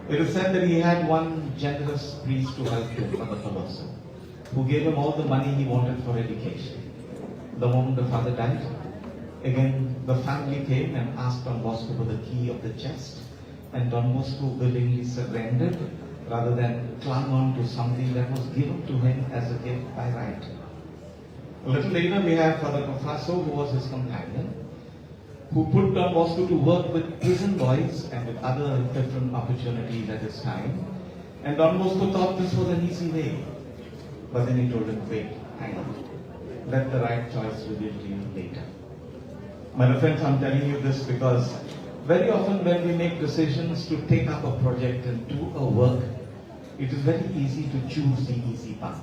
It is said that he had one generous priest to help him, Father Colosso, who gave him all the money he wanted for education. The moment the father died, again the family came and asked Don Bosco for the key of the chest, and Don Bosco willingly surrendered rather than clung on to something that was given to him as a gift by right. A little later we have Father Cofaso, who was his companion, who put Don Bosco to work with prison boys and with other different opportunities at his time. And Don Bosco thought this was an easy way. But then he told him, wait, hang on. Let the right choice reveal to you later. My dear friends, I'm telling you this because very often when we make decisions to take up a project and do a work, it is very easy to choose the easy path.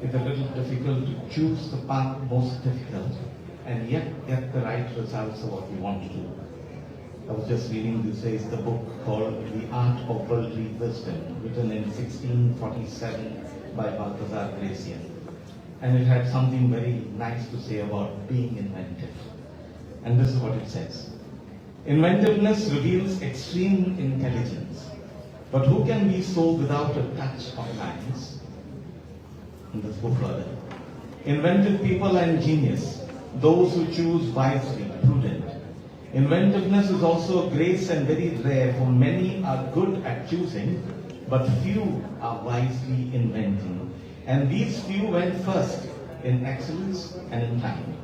It's a little difficult to choose the path most difficult and yet get the right results of what we want to do. I was just reading these days the book called The Art of Worldly Wisdom, written in 1647 by Balthazar Gracian. And it had something very nice to say about being inventive. And this is what it says. Inventiveness reveals extreme intelligence, but who can be so without a touch of science? And let's go further. Inventive people are ingenious, those who choose wisely, prudent. Inventiveness is also a grace and very rare, for many are good at choosing, but few are wisely inventing. And these few went first in excellence and in time.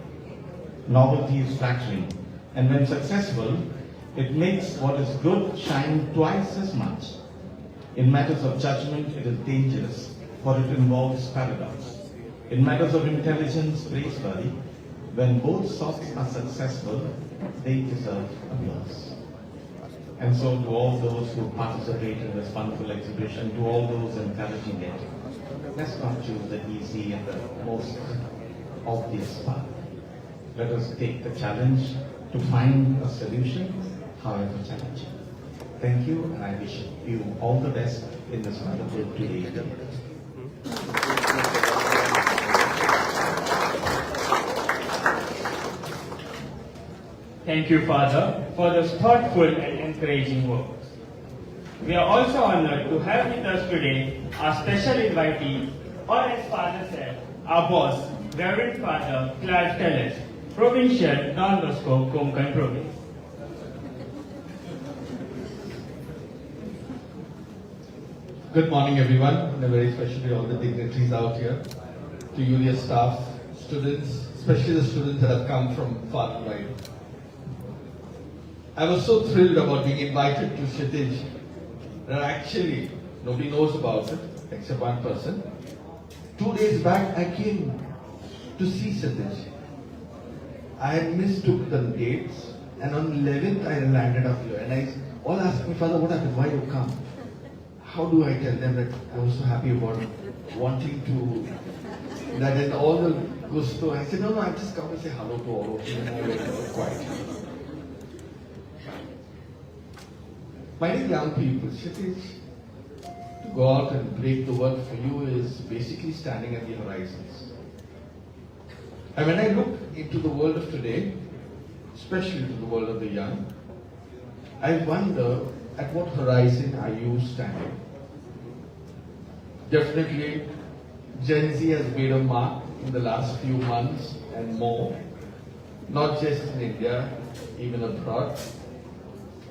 Novelty is flattering, and when successful, it makes what is good shine twice as much. In matters of judgment, it is dangerous, for it involves paradox. In matters of intelligence, praiseworthy. When both sorts are successful, they deserve applause. And so to all those who participate in this wonderful exhibition, to all those encouraging it, let's not choose the easy and the most obvious path. Let us take the challenge to find a solution, however challenging. Thank you, and I wish you all the best in this wonderful two-day event. Thank you, Father, for those thoughtful and encouraging words. We are also honored to have with us today our special invitee, or as Father said, our boss, Reverend Father Clive Telles, Provincial Don Bosco, Konkan Province. Good morning, everyone, and very especially all the dignitaries out here, to you, dear staff, students, especially the students that have come from far and wide. I was so thrilled about being invited to Kshitij that actually nobody knows about it except one person. 2 days back, I came to see Kshitij. I had mistook the dates, and on 11th I landed up here. And I all asked me, Father, what happened? Why you come? How do I tell them that I was so happy about wanting to, that in all the gusto? I said, no, I just come and say hello to all of you, and I went quiet. My dear young people, Kshitij, to go out and break the world for you is basically standing at the horizons. And when I look into the world of today, especially to the world of the young, I wonder at what horizon are you standing? Definitely, Gen Z has made a mark in the last few months and more, not just in India, even abroad.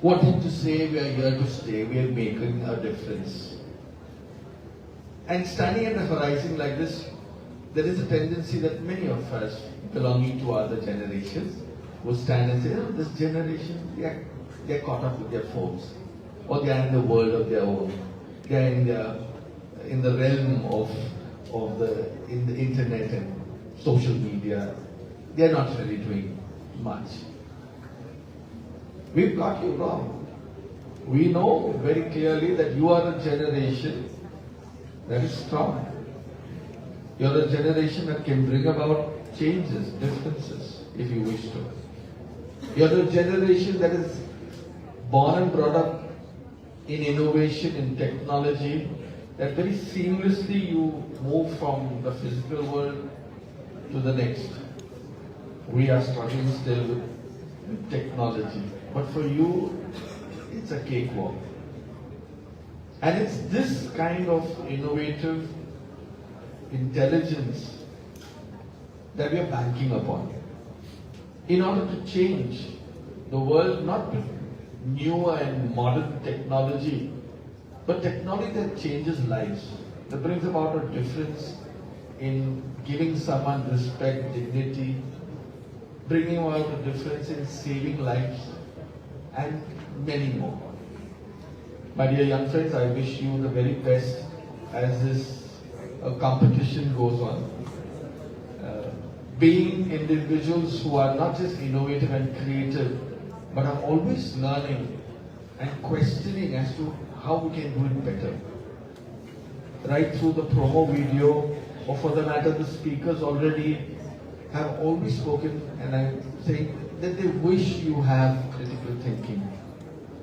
Wanting to say we are here to stay, we are making a difference. And standing at the horizon like this, there is a tendency that many of us belonging to other generations will stand and say, oh, this generation, they are caught up with their phones, or they are in the world of their own. They are in the realm of the internet and social media. They are not really doing much. We've got you wrong. We know very clearly that you are a generation that is strong. You're a generation that can bring about changes, differences, if you wish to. You're a generation that is born and brought up in innovation, in technology, that very seamlessly you move from the physical world to the next. We are struggling still with technology. But for you, it's a cakewalk. And it's this kind of innovative intelligence that we are banking upon in order to change the world, not with newer and modern technology, but technology that changes lives, that brings about a difference in giving someone respect, dignity, bringing about a difference in saving lives, and many more. My dear young friends, I wish you the very best as this competition goes on. Being individuals who are not just innovative and creative, but are always learning and questioning as to how we can do it better. Right through the promo video, or for the matter, the speakers already have always spoken, and I'm saying that they wish you have critical thinking,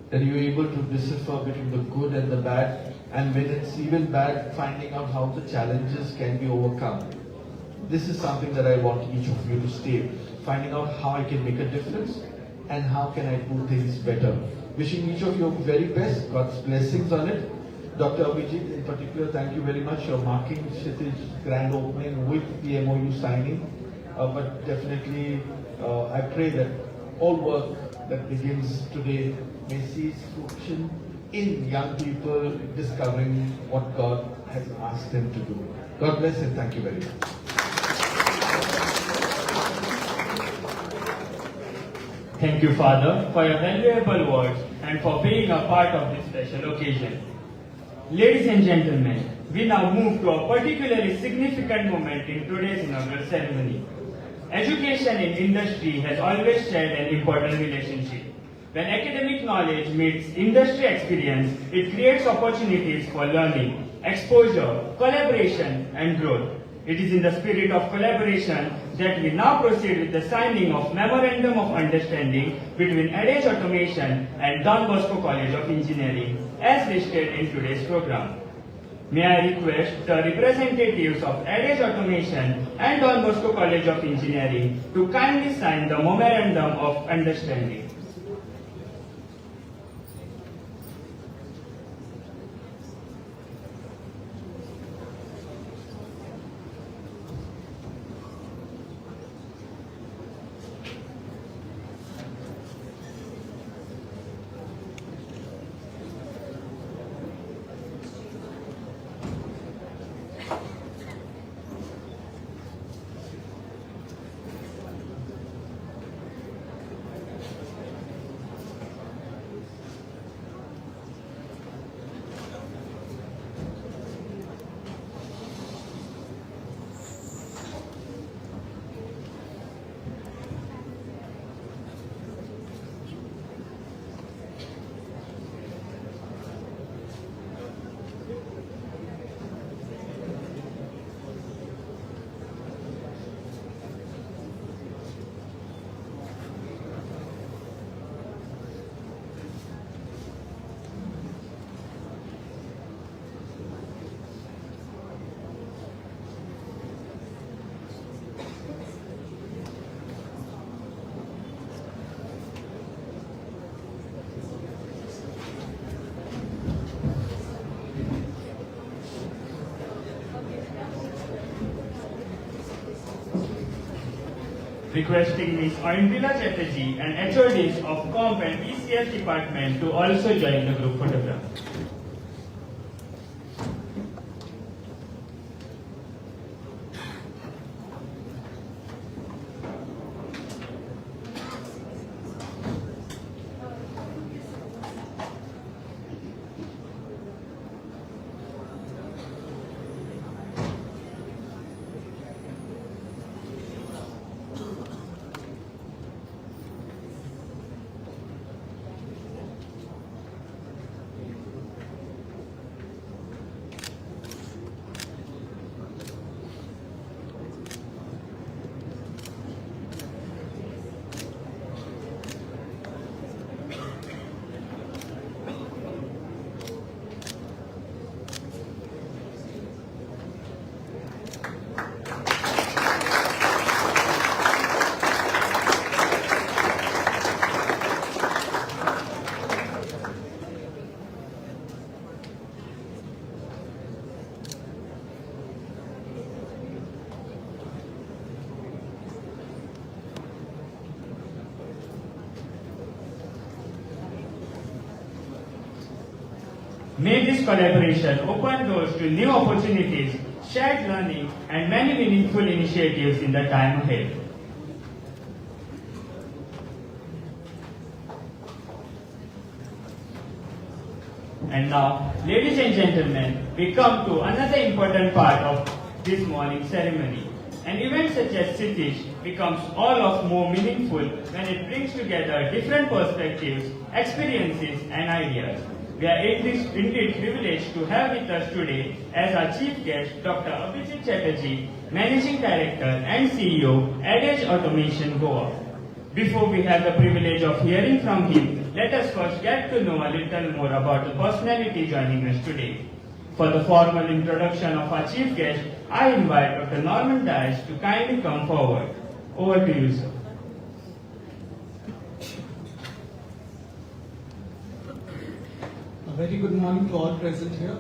that you're able to decipher between the good and the bad, and when it's even bad, finding out how the challenges can be overcome. This is something that I want each of you to stay, finding out how I can make a difference and how can I do things better. Wishing each of you very best, God's blessings on it. Dr. Abhijit, in particular, thank you very much for marking Kshitij's grand opening with the MOU signing. But definitely, I pray that all work that begins today may see its fruition in young people discovering what God has asked them to do. God bless and thank you very much. Thank you, Father, for your valuable words and for being a part of this special occasion. Ladies and gentlemen, we now move to a particularly significant moment in today's inaugural ceremony. Education in industry has always shared an important relationship. When academic knowledge meets industry experience, it creates opportunities for learning, exposure, collaboration, and growth. It is in the spirit of collaboration that we now proceed with the signing of Memorandum of Understanding between Adage Automation and Don Bosco College of Engineering, as listed in today's program. May I request the representatives of Adage Automation and Don Bosco College of Engineering to kindly sign the Memorandum of Understanding. Requesting Ms. Oindila Chatterjee and HODs of Comp and ECS department to also join the group photograph. May this collaboration open doors to new opportunities, shared learning, and many meaningful initiatives in the time ahead. And now, ladies and gentlemen, we come to another important part of this morning's ceremony. An event such as Kshitij becomes all of more meaningful when it brings together different perspectives, experiences, and ideas. We are indeed privileged to have with us today as our chief guest, Dr. Dbce Fatorda, Managing Director and CEO, Edge Automation Goa. Before we have the privilege of hearing from him, let us first get to know a little more about the personality joining us today. For the formal introduction of our chief guest, I invite Dr. Norman Dias to kindly come forward. Over to you, sir. A very good morning to all present here.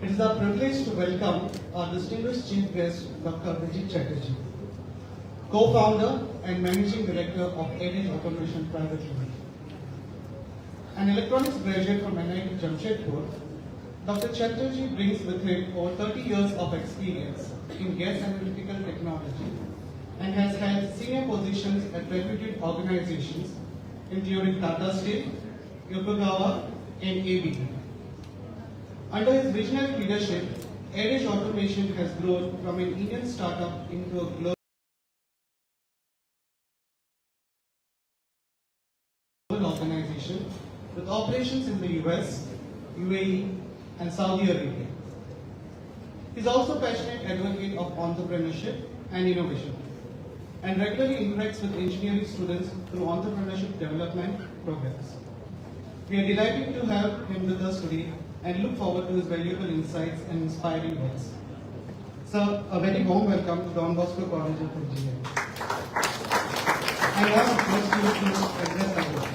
It is our privilege to welcome our distinguished chief guest, Dr. Dbce Fatorda, co-founder and managing director of Edge Automation Private Limited. An electronics graduate from NIT Jamshedpur, Dr. Kshitij brings with him over 30 years of experience in gas analytical technology and has held senior positions at reputed organizations including Tata Steel, Yokogawa, and ABB. Under his visionary leadership, Edge Automation has grown from an Indian startup into a global organization with operations in the US, UAE, and Saudi Arabia. He is also a passionate advocate of entrepreneurship and innovation, and regularly interacts with engineering students through entrepreneurship development programs. We are delighted to have him with us today and look forward to his valuable insights and inspiring words. Sir, a very warm welcome to Don Bosco College of Engineering. I now request you to address our board.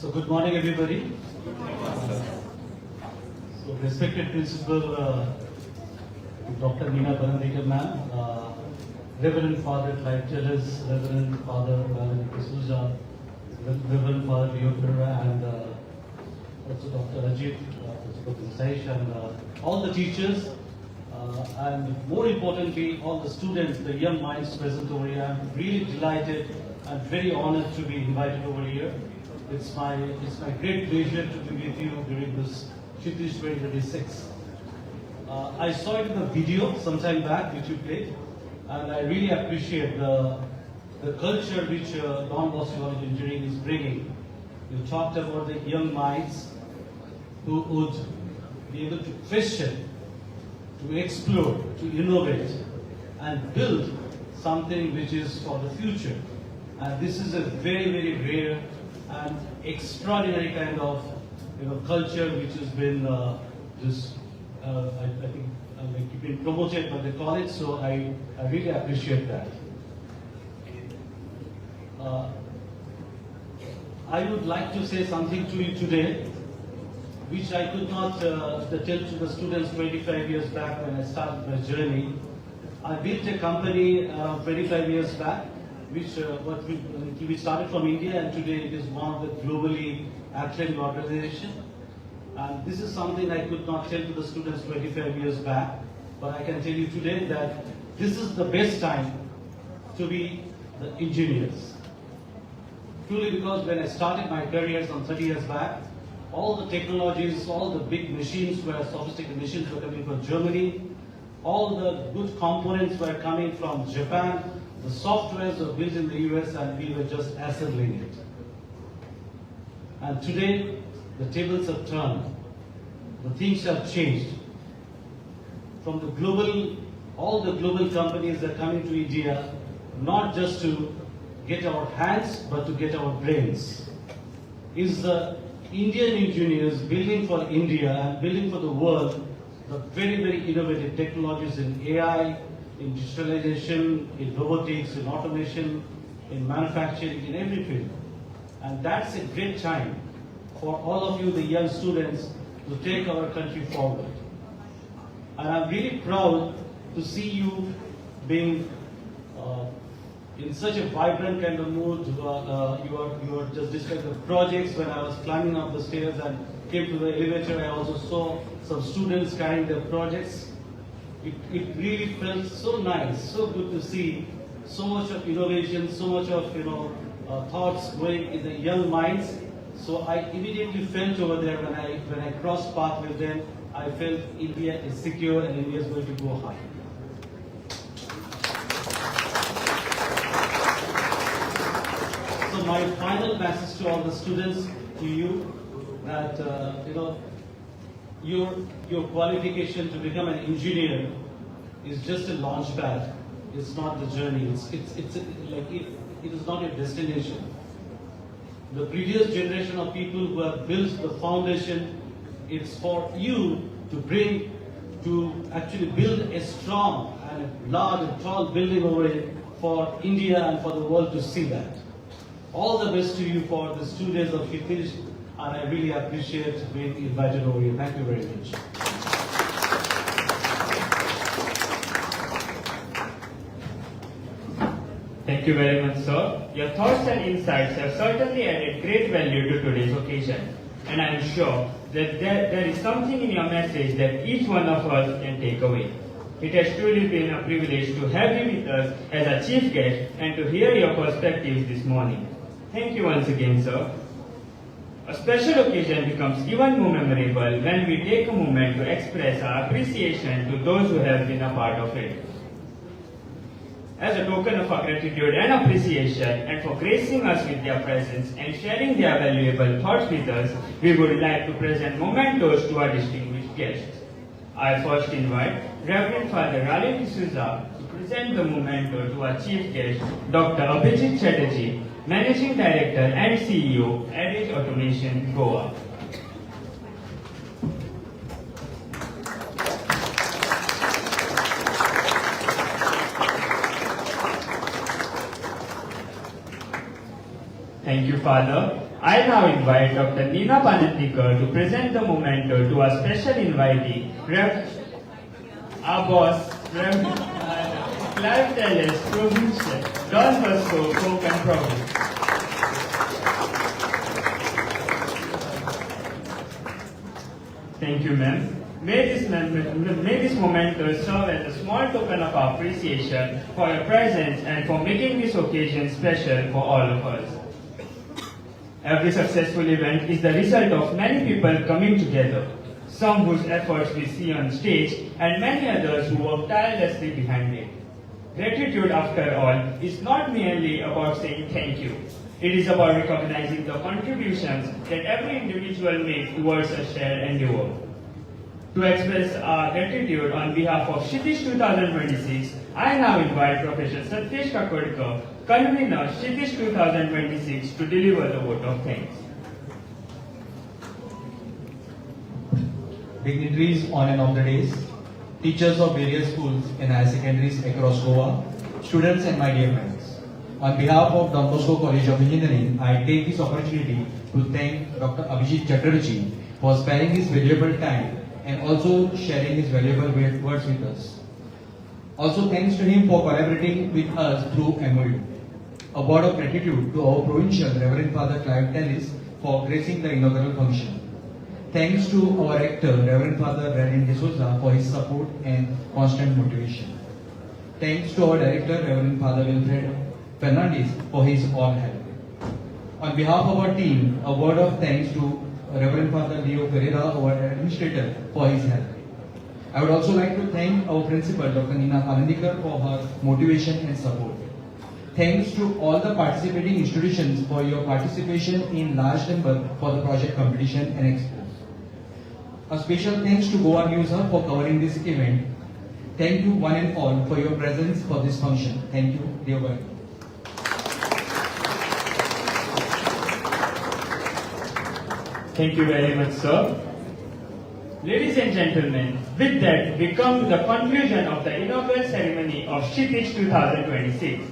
So good morning, everybody. So respected Principal Dr. Meena Parandikar ma'am, Reverend Father Clive Tillis, Reverend Father D'Souza, Reverend Father Leo Pereira, and also Dr. Ajit, Dr. Saish, and all the teachers, and more importantly, all the students, the young minds present over here. I'm really delighted and very honored to be invited over here. It's my great pleasure to be with you during this Kshitij 2026. I saw it in the video sometime back which you played, and I really appreciate the culture which Don Bosco College of Engineering is bringing. You talked about the young minds who would be able to question, to explore, to innovate, and build something which is for the future. And this is a very, very rare and extraordinary kind of culture which has been I think been promoted by the college, so I really appreciate that. I would like to say something to you today which I could not tell to the students 25 years back when I started my journey. I built a company 25 years back we started from India, and today it is one of the globally acclaimed organizations. And this is something I could not tell to the students 25 years back, but I can tell you today that this is the best time to be the engineers. Truly, because when I started my career some 30 years back, all the technologies, all the big machines sophisticated machines were coming from Germany, all the good components were coming from Japan. The softwares were built in the US and we were just assembling it. And today, the tables have turned. The things have changed. From the global, all the global companies are coming to India, not just to get our hands, but to get our brains. Is the Indian engineers building for India and building for the world the very, very innovative technologies in AI, in digitalization, in robotics, in automation, in manufacturing, in every field. And that's a great time for all of you, the young students, to take our country forward. And I'm really proud to see you being in such a vibrant kind of mood. You are just describing the projects. When I was climbing up the stairs and came to the elevator, I also saw some students carrying their projects. It really felt so nice, so good to see so much of innovation, so much of thoughts going in the young minds. So I immediately felt over there when I crossed path with them, I felt India is secure and India is going to go high. So my final message to all the students, to you, that your qualification to become an engineer is just a launch pad. It's not the journey. It is not a destination. The previous generation of people who have built the foundation, it's for you to actually build a strong and a large and tall building over it for India and for the world to see that. All the best to you for these 2 days of Kshitij, and I really appreciate being invited over here. Thank you very much. Thank you very much, sir. Your thoughts and insights have certainly added great value to today's occasion. And I am sure that there is something in your message that each one of us can take away. It has truly been a privilege to have you with us as a chief guest and to hear your perspectives this morning. Thank you once again, sir. A special occasion becomes even more memorable when we take a moment to express our appreciation to those who have been a part of it. As a token of our gratitude and appreciation, and for gracing us with their presence and sharing their valuable thoughts with us, we would like to present mementos to our distinguished guests. I first invite Reverend Father Raleigh D'Souza to present the memento to our chief guest, Dr. Dbce Fatorda, Managing Director and CEO, Adage Automation, Goa. Thank you, Father. I now invite Dr. Neena Panandikar to present the memento to our special invitee, our boss, Reverend Clive Tellis, Provincial, Don Bosco, Konkan Province. Thank you, ma'am. May this memento serve as a small token of our appreciation for your presence and for making this occasion special for all of us. Every successful event is the result of many people coming together, some whose efforts we see on stage and many others who work tirelessly behind it. Gratitude, after all, is not merely about saying thank you. It is about recognizing the contributions that every individual makes towards a shared endeavor. To express our gratitude on behalf of Kshitij 2026, I now invite Professor Satyesh Kakodkar, convener Kshitij 2026, to deliver the vote of thanks. Dignitaries on and off the days, teachers of various schools and higher secondaries across Goa, students and my dear friends. On behalf of Don Bosco College of Engineering, I take this opportunity to thank Dr. Dbce Fatorda for sparing his valuable time and also sharing his valuable words with us. Also thanks to him for collaborating with us through MOU. A word of gratitude to our provincial Reverend Father Clive Tellis for gracing the inaugural function. Thanks to our rector Reverend Father Raleigh D'Souza for his support and constant motivation. Thanks to our director Reverend Father Wilfred Fernandez for his all help. On behalf of our team, a word of thanks to Reverend Father Leo Pereira, our administrator, for his help. I would also like to thank our principal, Dr. Neena Panandikar, for her motivation and support. Thanks to all the participating institutions for your participation in large number for the project competition and expo. A special thanks to Goa News Hub for covering this event. Thank you one and all for your presence for this function. Thank you, dear one. Thank you very much, sir. Ladies and gentlemen, with that, we come to the conclusion of the inaugural ceremony of Kshitij 2026.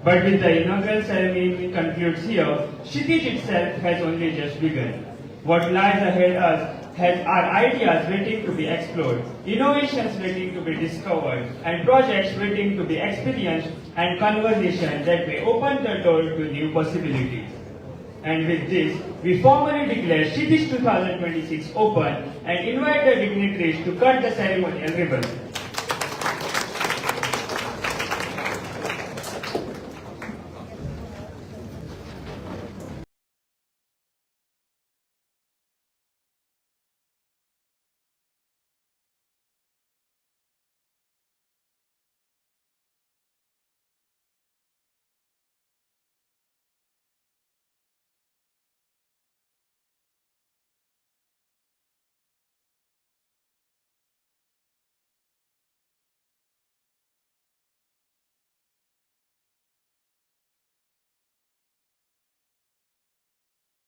But with the inaugural ceremony concludes here, Kshitij itself has only just begun. What lies ahead us are ideas waiting to be explored, innovations waiting to be discovered, and projects waiting to be experienced, and conversations that may open the door to new possibilities. And with this, we formally declare Kshitij 2026 open and invite the dignitaries to cut the ceremonial ribbon.